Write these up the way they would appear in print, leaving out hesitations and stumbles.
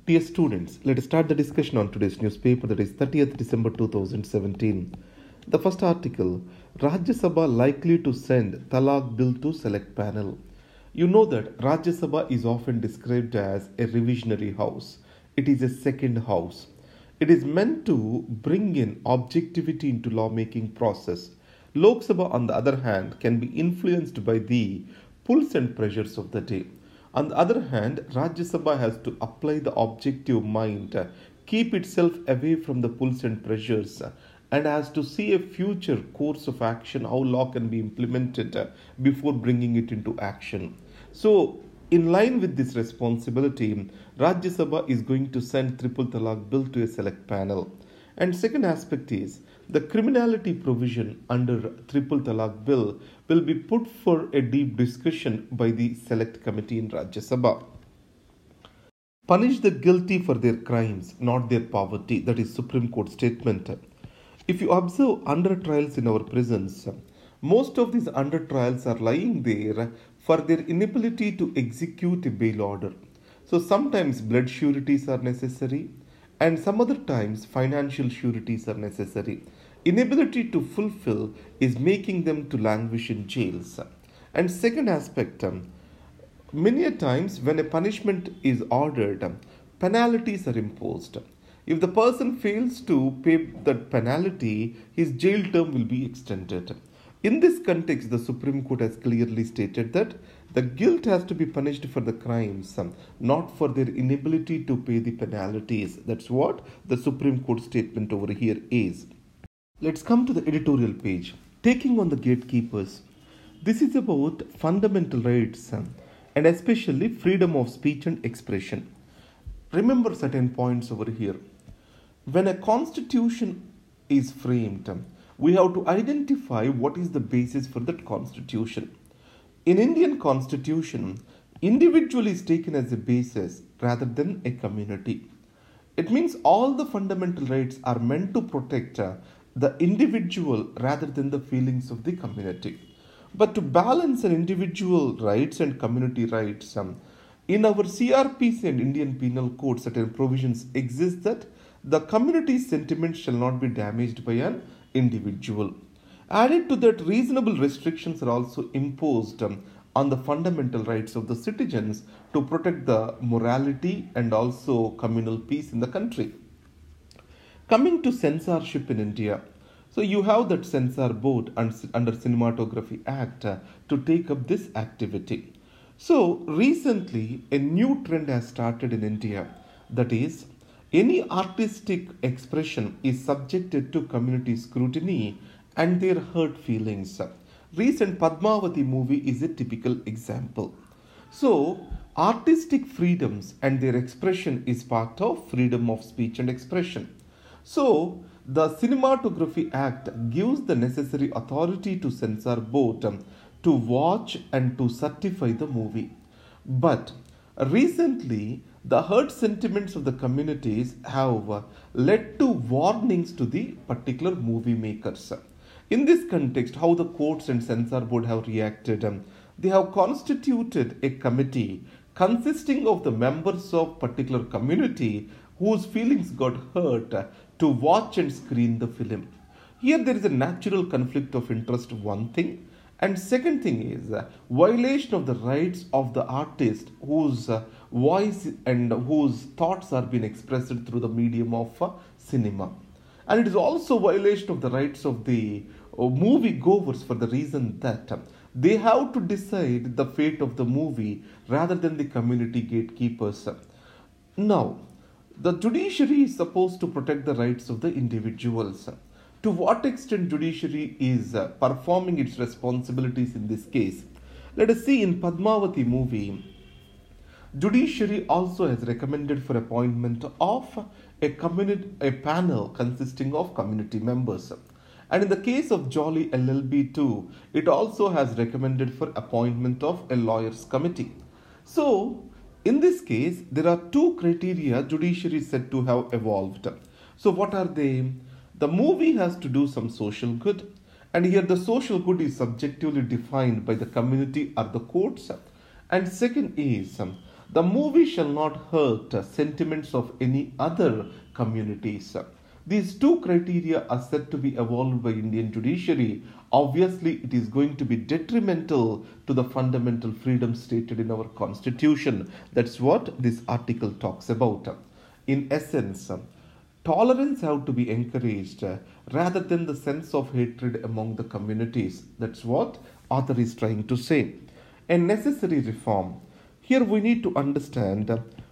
Dear students, let us start the discussion on today's newspaper, that is 30th December 2017. The first article, Rajya Sabha likely to send Talaq Bill to Select Panel. You know that Rajya Sabha is often described as a revisionary house. It is a second house. It is meant to bring in objectivity into lawmaking process. Lok Sabha, on the other hand, can be influenced by the pulls and pressures of the day. On the other hand, Rajya Sabha has to apply the objective mind, keep itself away from the pulls and pressures, and has to see a future course of action, how law can be implemented before bringing it into action. So, in line with this responsibility, Rajya Sabha is going to send Triple Talaq Bill to a select panel. And second aspect is, the criminality provision under Triple Talaq Bill will be put for a deep discussion by the Select Committee in Rajya Sabha. Punish the guilty for their crimes, not their poverty. That is Supreme Court statement. If you observe under trials in our prisons, most of these under trials are lying there for their inability to execute a bail order. So sometimes blood sureties are necessary, and some other times financial sureties are necessary. Inability to fulfill is making them to languish in jails. And second aspect, many a times when a punishment is ordered, penalties are imposed. If the person fails to pay that penalty, his jail term will be extended. In this context, the Supreme Court has clearly stated that the guilt has to be punished for the crimes, not for their inability to pay the penalties. That's what the Supreme Court statement over here is. Let's come to the editorial page. Taking on the gatekeepers. This is about fundamental rights and especially freedom of speech and expression. Remember certain points over here. When a constitution is framed, we have to identify what is the basis for that constitution. In Indian constitution, individual is taken as a basis rather than a community. It means all the fundamental rights are meant to protect the individual rather than the feelings of the community. But to balance an individual rights and community rights, in our CRPC and Indian Penal Code, certain provisions exist that the community's sentiments shall not be damaged by an individual. Added to that, reasonable restrictions are also imposed on the fundamental rights of the citizens to protect the morality and also communal peace in the country. Coming to censorship in India, so you have that censor board under Cinematography Act to take up this activity. So recently a new trend has started in India, that is, any artistic expression is subjected to community scrutiny and their hurt feelings. Recent Padmavati movie is a typical example. So artistic freedoms and their expression is part of freedom of speech and expression. So the Cinematography Act gives the necessary authority to censor board to watch and to certify the movie. But recently, the hurt sentiments of the communities have led to warnings to the particular movie makers. In this context, how the courts and censor board have reacted, they have constituted a committee consisting of the members of particular community whose feelings got hurt to watch and screen the film. Here there is a natural conflict of interest, one thing. And second thing is violation of the rights of the artist whose voice and whose thoughts are being expressed through the medium of cinema. And it is also violation of the rights of the movie goers for the reason that they have to decide the fate of the movie rather than the community gatekeepers. Now, the judiciary is supposed to protect the rights of the individuals. To what extent judiciary is performing its responsibilities in this case? Let us see in Padmavati movie, judiciary also has recommended for appointment of a panel consisting of community members. And in the case of Jolly LLB too, it also has recommended for appointment of a lawyers committee. So, in this case, there are two criteria judiciary is said to have evolved. So, what are they? The movie has to do some social good, and here the social good is subjectively defined by the community or the courts. And second is The movie shall not hurt sentiments of any other communities. These two criteria are said to be evolved by Indian judiciary. Obviously, it is going to be detrimental to the fundamental freedom stated in our constitution. That's what this article talks about. In essence, tolerance have to be encouraged rather than the sense of hatred among the communities. That's what author is trying to say. A necessary reform. Here we need to understand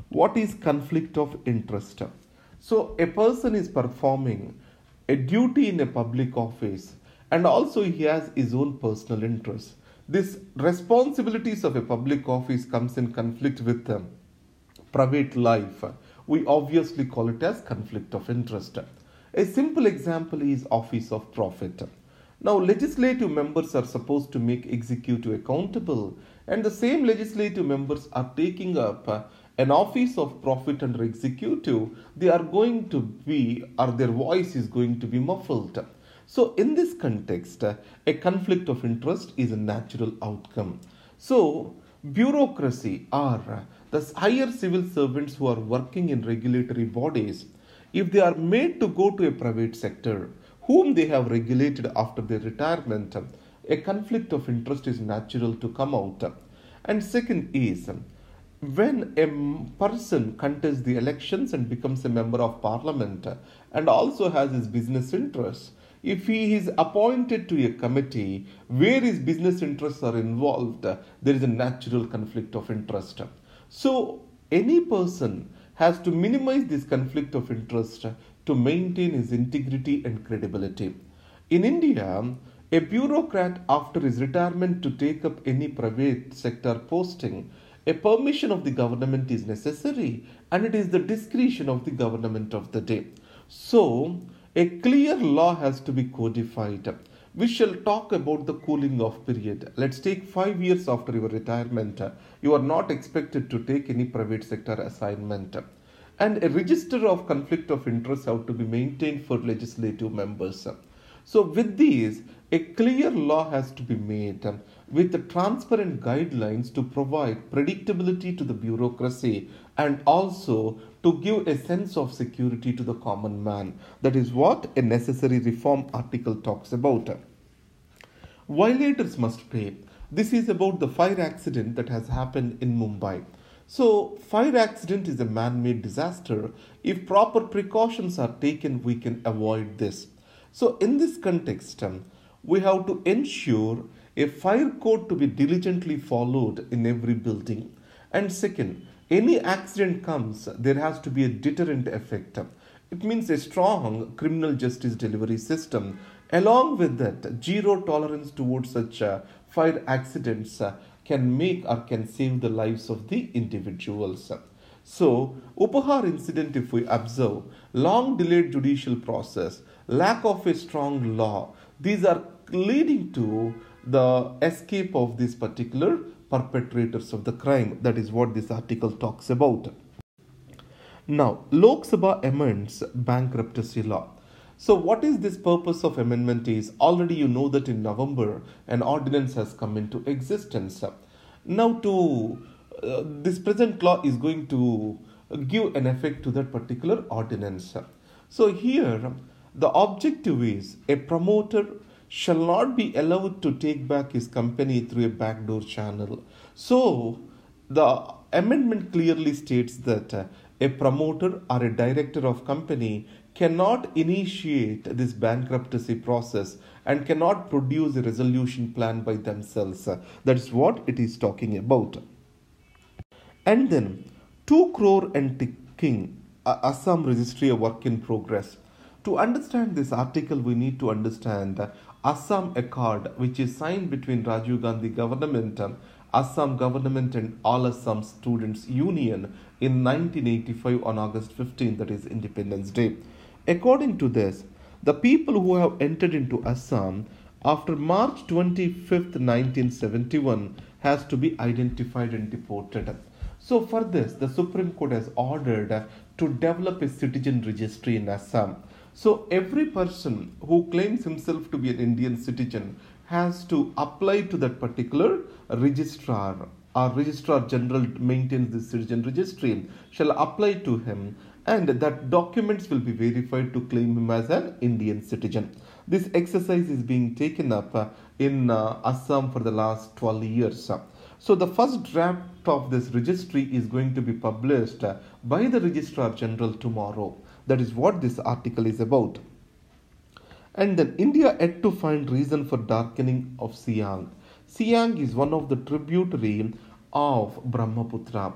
what is conflict of interest. So a person is performing a duty in a public office and also he has his own personal interests. This responsibilities of a public office comes in conflict with private life. We obviously call it as conflict of interest. A simple example is office of profit. Now legislative members are supposed to make executive accountable, and the same legislative members are taking up an office of profit under executive. They are going to be, or their voice is going to be muffled. So in this context, a conflict of interest is a natural outcome. So bureaucracy are the higher civil servants who are working in regulatory bodies. If they are made to go to a private sector, whom they have regulated after their retirement, a conflict of interest is natural to come out. And second is, when a person contests the elections and becomes a member of parliament and also has his business interests, if he is appointed to a committee where his business interests are involved, there is a natural conflict of interest. So any person has to minimize this conflict of interest to maintain his integrity and credibility. In India, a bureaucrat after his retirement to take up any private sector posting, a permission of the government is necessary and it is the discretion of the government of the day. So, a clear law has to be codified. We shall talk about the cooling off period. Let's take 5 years after your retirement. You are not expected to take any private sector assignment. And a register of conflict of interest have to be maintained for legislative members. So with these, a clear law has to be made with the transparent guidelines to provide predictability to the bureaucracy and also to give a sense of security to the common man. That is what a necessary reform article talks about. Violators must pay. This is about the fire accident that has happened in Mumbai. So, fire accident is a man-made disaster. If proper precautions are taken, we can avoid this. So, in this context, we have to ensure a fire code to be diligently followed in every building. And second, any accident comes, there has to be a deterrent effect. It means a strong criminal justice delivery system. Along with that, zero tolerance towards such fire accidents can make or can save the lives of the individuals. So, Upahar incident, if we observe, long delayed judicial process, lack of a strong law, these are leading to the escape of these particular perpetrators of the crime. That is what this article talks about. Now, Lok Sabha amends bankruptcy law. So what is this purpose of amendment is? Already you know that in November an ordinance has come into existence. Now this present law is going to give an effect to that particular ordinance. So here the objective is a promoter shall not be allowed to take back his company through a backdoor channel. So the amendment clearly states that a promoter or a director of company cannot initiate this bankruptcy process and cannot produce a resolution plan by themselves. That's what it is talking about. And then 2 crore and ticking, Assam registry, a work in progress. To understand this article, we need to understand Assam Accord, which is signed between Rajiv Gandhi government, Assam government and All Assam Students Union in 1985 on August 15, that is Independence Day. According to this, the people who have entered into Assam after March 25th, 1971 has to be identified and deported. So for this, the Supreme Court has ordered to develop a citizen registry in Assam. So every person who claims himself to be an Indian citizen has to apply to that particular registrar. our Registrar General maintains the Citizen Registry shall apply to him, and that documents will be verified to claim him as an Indian citizen. This exercise is being taken up in Assam for the last 12 years. So the first draft of this registry is going to be published by the Registrar General tomorrow. That is what this article is about. And then India yet to find reason for darkening of Siang. Siang is one of the tributary of Brahmaputra.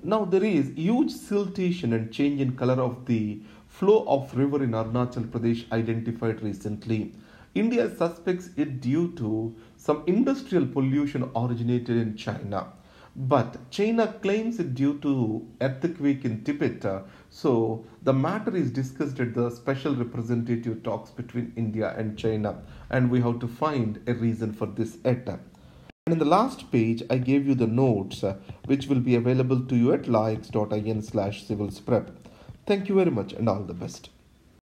Now there is huge siltation and change in color of the flow of river in Arunachal Pradesh identified recently. India suspects it due to some industrial pollution originated in China. But China claims it due to earthquake in Tibet. So the matter is discussed at the special representative talks between India and China, and we have to find a reason for this attack. And in the last page, I gave you the notes which will be available to you at laix.in/civilsprep. Thank you very much and all the best.